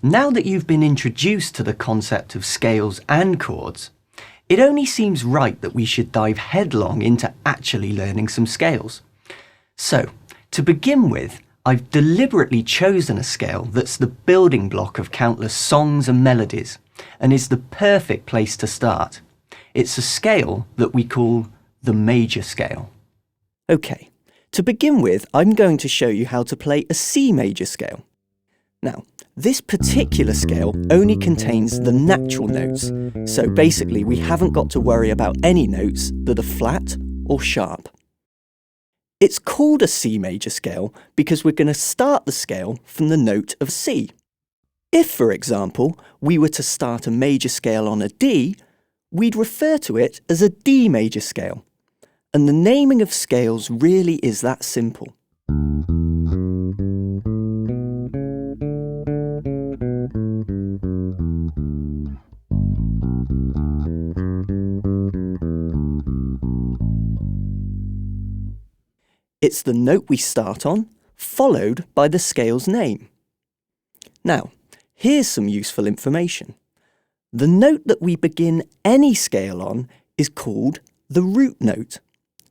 Now that you've been introduced to the concept of scales and chords, it only seems right that we should dive headlong into actually learning some scales. So, to begin with, I've deliberately chosen a scale that's the building block of countless songs and melodies, and is the perfect place to start. It's a scale that we call the major scale. Okay, to begin with, I'm going to show you how to play a C major scale. Now, this particular scale only contains the natural notes, so basically we haven't got to worry about any notes that are flat or sharp. It's called a C major scale because we're going to start the scale from the note of C. If, for example, we were to start a major scale on a D, we'd refer to it as a D major scale. And the naming of scales really is that simple. It's the note we start on, followed by the scale's name. Now, here's some useful information. The note that we begin any scale on is called the root note.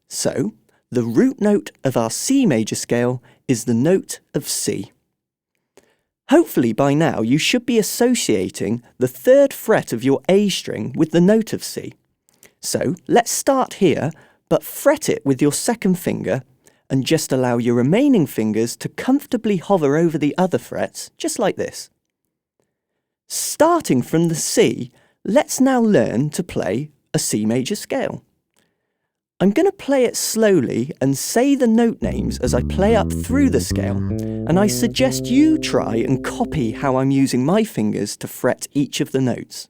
So, the root note of our C major scale is the note of C. Hopefully by now you should be associating the third fret of your A string with the note of C. So, let's start here, but fret it with your second finger and just allow your remaining fingers to comfortably hover over the other frets, just like this. Starting from the C, let's now learn to play a C major scale. I'm going to play it slowly and say the note names as I play up through the scale, and I suggest you try and copy how I'm using my fingers to fret each of the notes.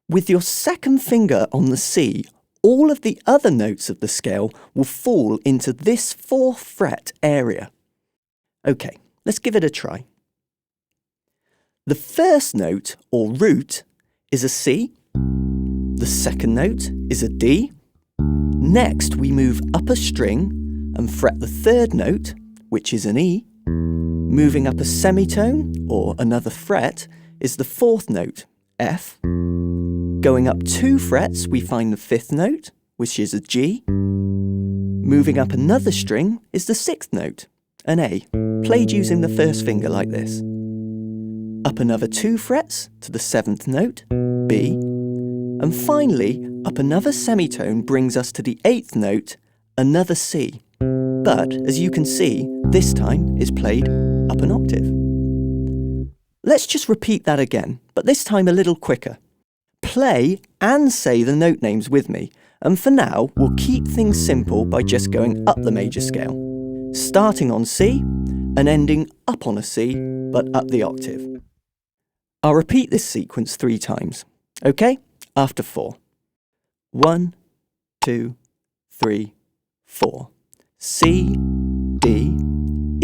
With your second finger on the C, all of the other notes of the scale will fall into this 4th fret area. Okay, let's give it a try. The first note, or root, is a C. The second note is a D. Next, we move up a string and fret the third note, which is an E. Moving up a semitone, or another fret, is the 4th note, F. Going up 2 frets, we find the 5th note, which is a G. Moving up another string is the 6th note, an A, played using the first finger like this. Up another 2 frets to the 7th note, B. And finally, up another semitone brings us to the 8th note, another C. But, as you can see, this time is played up an octave. Let's just repeat that again, but this time a little quicker. Play and say the note names with me, and for now we'll keep things simple by just going up the major scale, starting on C and ending up on a C, but up the octave. I'll repeat this sequence 3 times, okay? After 4. 1, 2, 3, 4. C, D,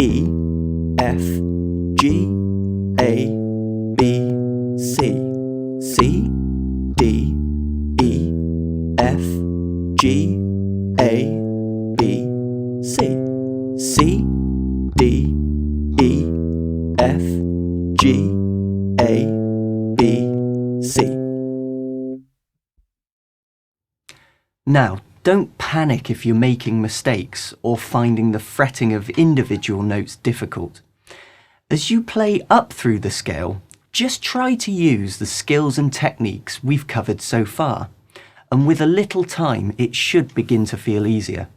E, F, G, A, B, C. C, D, E, F, G, A, B, C. C, D, E, F, G, A, B, C. Now, don't panic if you're making mistakes or finding the fretting of individual notes difficult. As you play up through the scale, just try to use the skills and techniques we've covered so far, and with a little time it should begin to feel easier.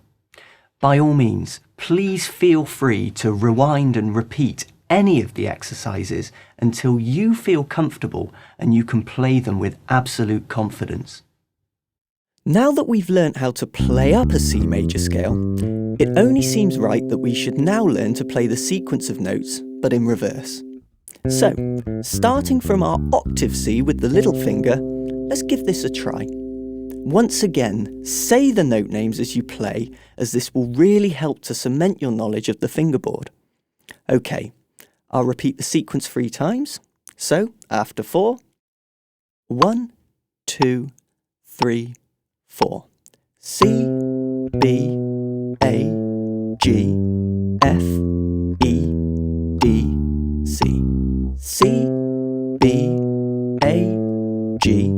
By all means, please feel free to rewind and repeat any of the exercises until you feel comfortable and you can play them with absolute confidence. Now that we've learnt how to play up a C major scale, it only seems right that we should now learn to play the sequence of notes, but in reverse. So, starting from our octave C with the little finger, let's give this a try. Once again, say the note names as you play, as this will really help to cement your knowledge of the fingerboard. Okay, I'll repeat the sequence 3 times. So, after 4, 1, 2, 3, 4. C, B, A, G, F, E, D, C. C, B, A, G,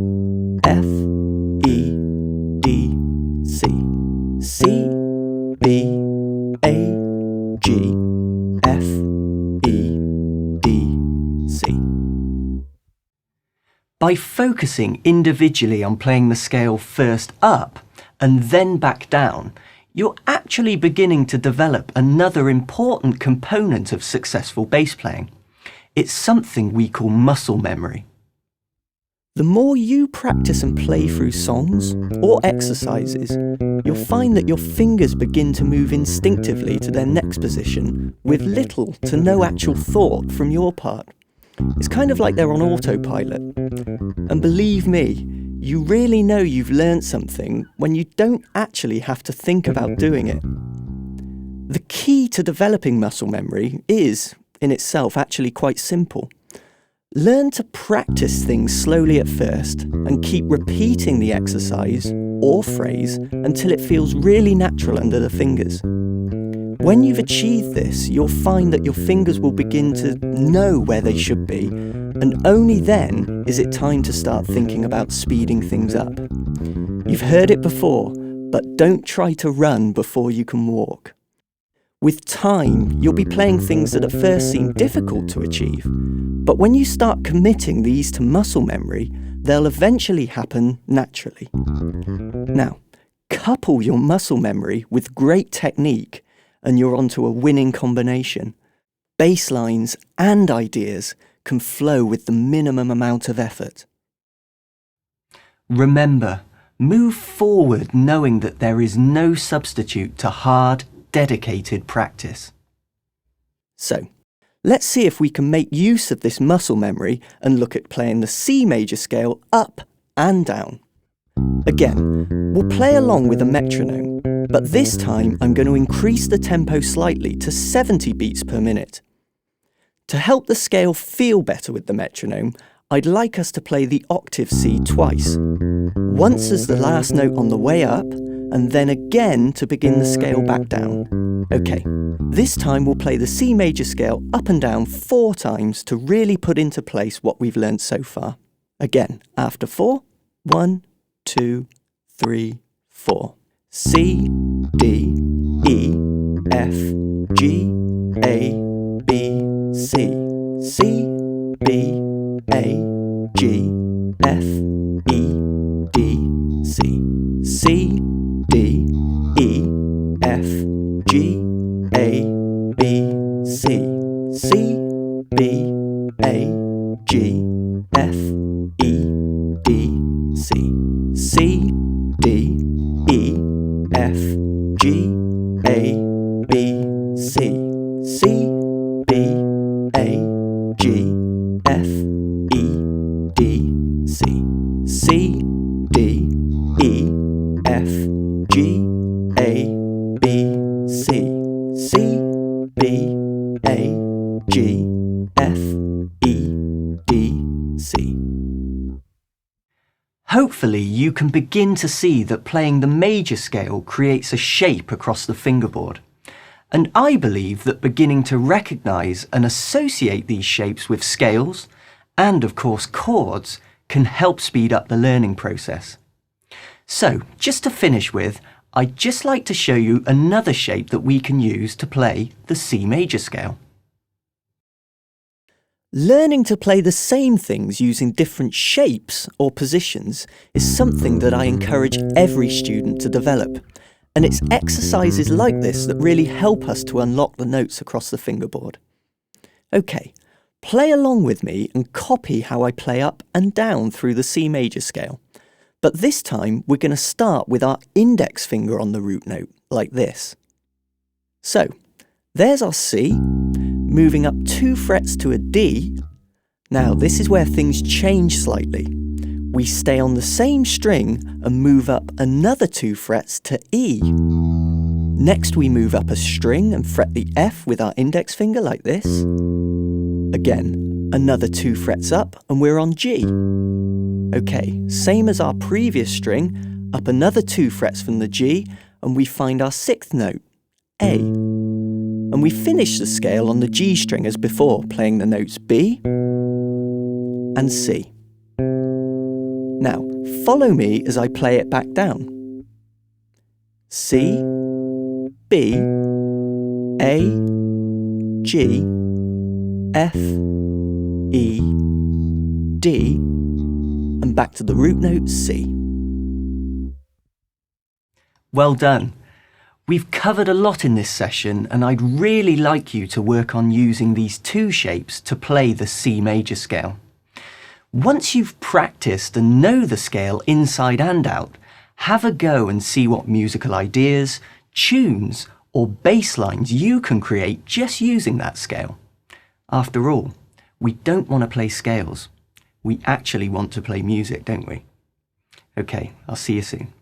F, E, D, C. C, B, A, G, F, E, D, C. By focusing individually on playing the scale first up and then back down, you're actually beginning to develop another important component of successful bass playing. It's something we call muscle memory. The more you practice and play through songs or exercises, you'll find that your fingers begin to move instinctively to their next position with little to no actual thought from your part. It's kind of like they're on autopilot. And believe me, you really know you've learned something when you don't actually have to think about doing it. The key to developing muscle memory is, in itself, actually quite simple. Learn to practice things slowly at first and keep repeating the exercise or phrase until it feels really natural under the fingers. When you've achieved this, you'll find that your fingers will begin to know where they should be, and only then is it time to start thinking about speeding things up. You've heard it before, but don't try to run before you can walk. With time, you'll be playing things that at first seem difficult to achieve, but when you start committing these to muscle memory, they'll eventually happen naturally. Now, couple your muscle memory with great technique, and you're onto a winning combination. Bass lines and ideas can flow with the minimum amount of effort. Remember, move forward knowing that there is no substitute to hard, dedicated practice. So, let's see if we can make use of this muscle memory and look at playing the C major scale up and down. Again, we'll play along with a metronome, but this time I'm going to increase the tempo slightly to 70 beats per minute. To help the scale feel better with the metronome, I'd like us to play the octave C twice. Once as the last note on the way up, and then again to begin the scale back down. Okay, this time we'll play the C major scale up and down 4 times to really put into place what we've learnt so far. Again, after 4, 1, 2, 3, 4. C, D, E, F, G, A, B, C. C, B, A, G, F, E, D, C. C, D, E, F, G, A, B, C. C, B, A, G, F, E, D, C. C, D, E, F, G, A, B, C. C, B, A, G, F, E, D, C. C, D, E, F, G, A, B, C. C, B, A, G, F, E, D, C. Hopefully you can begin to see that playing the major scale creates a shape across the fingerboard. And I believe that beginning to recognise and associate these shapes with scales, and of course chords, can help speed up the learning process. So, just to finish with, I'd just like to show you another shape that we can use to play the C major scale. Learning to play the same things using different shapes or positions is something that I encourage every student to develop, and it's exercises like this that really help us to unlock the notes across the fingerboard. Okay, play along with me and copy how I play up and down through the C major scale. But this time we're going to start with our index finger on the root note, like this. So, there's our C, moving up 2 frets to a D. Now this is where things change slightly. We stay on the same string and move up another 2 frets to E. Next we move up a string and fret the F with our index finger like this. Again, another 2 frets up and we're on G. Okay, same as our previous string, up another 2 frets from the G and we find our 6th note, A. And we finish the scale on the G string as before, playing the notes B, and C. Now, follow me as I play it back down. C, B, A, G, F, E, D, and back to the root note C. Well done. We've covered a lot in this session, and I'd really like you to work on using these two shapes to play the C major scale. Once you've practiced and know the scale inside and out, have a go and see what musical ideas, tunes, or bass lines you can create just using that scale. After all, we don't want to play scales. We actually want to play music, don't we? Okay, I'll see you soon.